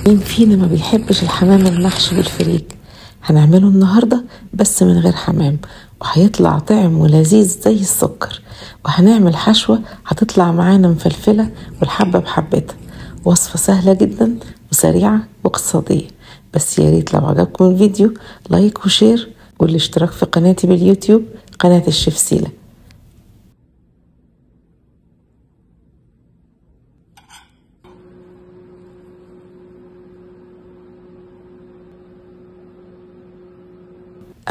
مين فينا ما بيحبش الحمام المحشي بالفريك؟ هنعمله النهاردة بس من غير حمام، وهيطلع طعم ولذيذ زي السكر. وهنعمل حشوة هتطلع معانا مفلفلة والحبة بحبتها. وصفة سهلة جدا وسريعة واقتصادية. بس يا ريت لو عجبكم الفيديو لايك وشير والاشتراك في قناتي باليوتيوب، قناة الشيف سيلا.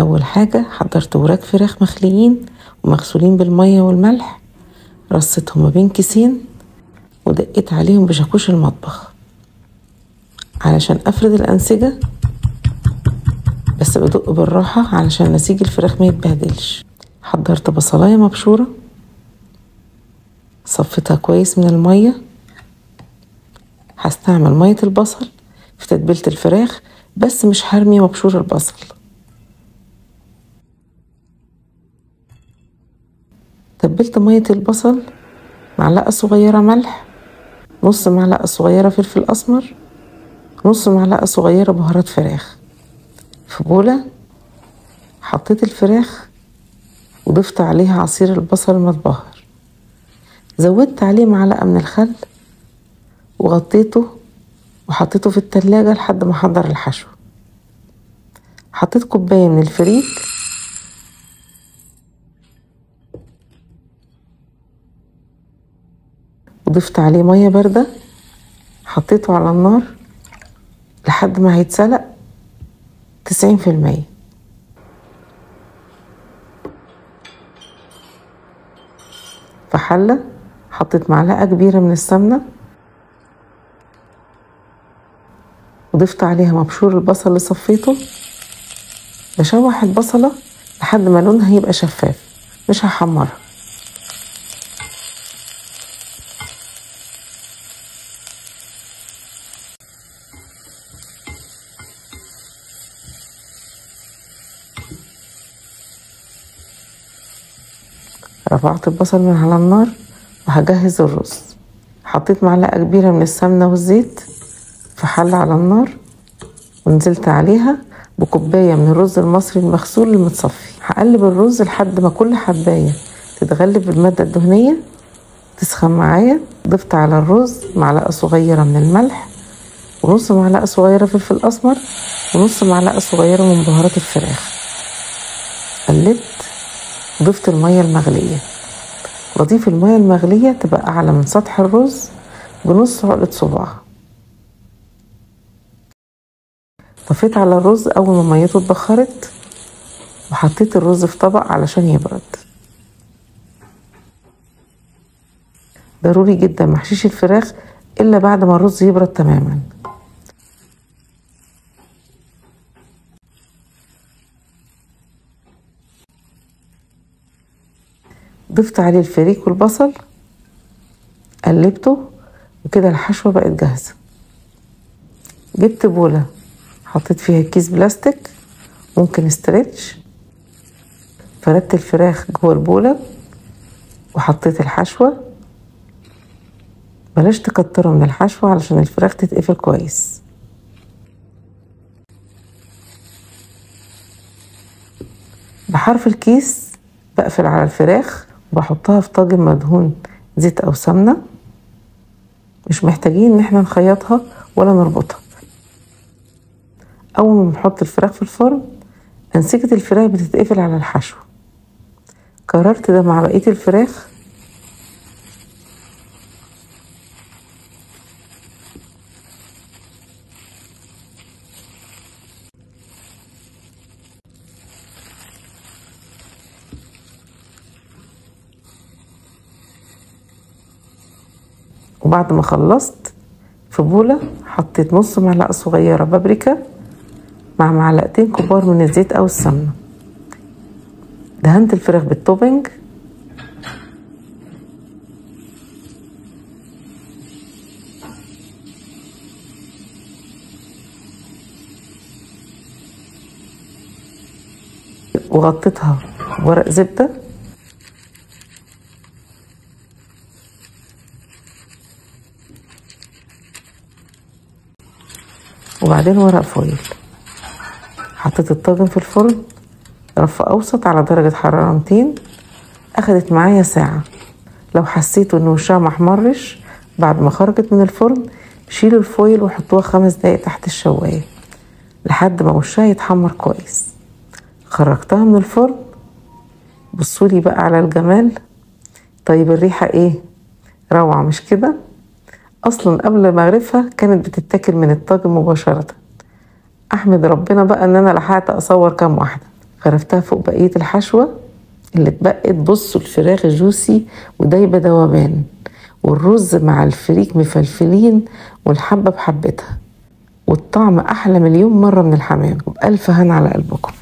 اول حاجة حضرت وراك فراخ مخليين ومغسولين بالمية والملح، رصيتهم ما بين كيسين ودقيت عليهم بشاكوش المطبخ علشان افرد الانسجة، بس بدق بالراحة علشان نسيج الفراخ ما يتبهدلش. حضرت بصلاية مبشورة، صفيتها كويس من المية. هستعمل مية البصل في تتبيلة الفراخ، بس مش هرمي مبشور البصل. تبلت مية البصل معلقة صغيرة ملح، نص معلقة صغيرة فلفل أسمر، نص معلقة صغيرة بهارات فراخ. في بولة حطيت الفراخ وضفت عليها عصير البصل المتبهر، زودت عليه معلقة من الخل وغطيته وحطيته في التلاجة لحد ما احضر الحشو. حطيت كوباية من الفريك وضفت عليه مية باردة، حطيته على النار لحد ما هيتسلق 90%. في حلة حطيت معلقة كبيرة من السمنة وضفت عليها مبشور البصل اللي صفيته. بشوح البصلة لحد ما لونها يبقى شفاف، مش هحمرها. رفعت البصل من على النار وهجهز الرز. حطيت معلقة كبيرة من السمنة والزيت في حلة على النار، ونزلت عليها بكوباية من الرز المصري المغسول المتصفي. هقلب الرز لحد ما كل حباية تتغلب بالمادة الدهنية تسخن معايا. ضفت على الرز معلقة صغيرة من الملح ونص معلقة صغيرة فلفل أسمر ونص معلقة صغيرة من بهارات الفراخ. قلبت، ضفت المية المغلية. بضيف المية المغلية تبقى أعلى من سطح الرز بنص عقلة صباع. طفيت على الرز أول ما ميته اتبخرت وحطيت الرز في طبق علشان يبرد. ضروري جدا محشيش الفراخ إلا بعد ما الرز يبرد تماما. ضفت عليه الفريك والبصل، قلبته، وكده الحشوة بقت جاهزة. جبت بولة حطيت فيها كيس بلاستيك ممكن استرتش، فردت الفراخ جوه البولة وحطيت الحشوة. بلاش تكتروا من الحشوة علشان الفراخ تتقفل كويس. بحرف الكيس بقفل على الفراخ وبحطها في طاجن مدهون زيت او سمنة. مش محتاجين ان احنا نخيطها ولا نربطها. اول ما بنحط الفراخ في الفرن انسجة الفراخ بتتقفل على الحشو. كررت ده مع بقية الفراخ. وبعد ما خلصت في بولة حطيت نص معلقة صغيرة بابريكا مع معلقتين كبار من الزيت او السمنة. دهنت الفراخ بالتوبنج. وغطيتها بورق زبدة. وبعدين ورق فويل. حطيت الطاجن في الفرن رف اوسط على درجة حرارة 200. اخدت معايا ساعة. لو حسيتوا ان وشها محمرش بعد ما خرجت من الفرن، شيلوا الفويل وحطوها 5 دقايق تحت الشواية لحد ما وشها يتحمر كويس. خرجتها من الفرن. بصولي بقى على الجمال. طيب الريحة ايه؟ روعة مش كده؟ اصلا قبل ما اغرفها كانت بتتاكل من الطاجن مباشرة. احمد ربنا بقى ان انا لحقت اصور كام واحدة. غرفتها فوق بقية الحشوة اللي اتبقت. بصوا الفراخ جوسي ودايبة دوبان، والرز مع الفريك مفلفلين، والحبة بحبتها، والطعم احلى مليون مرة من الحمام. وبألف هنا على قلبكم.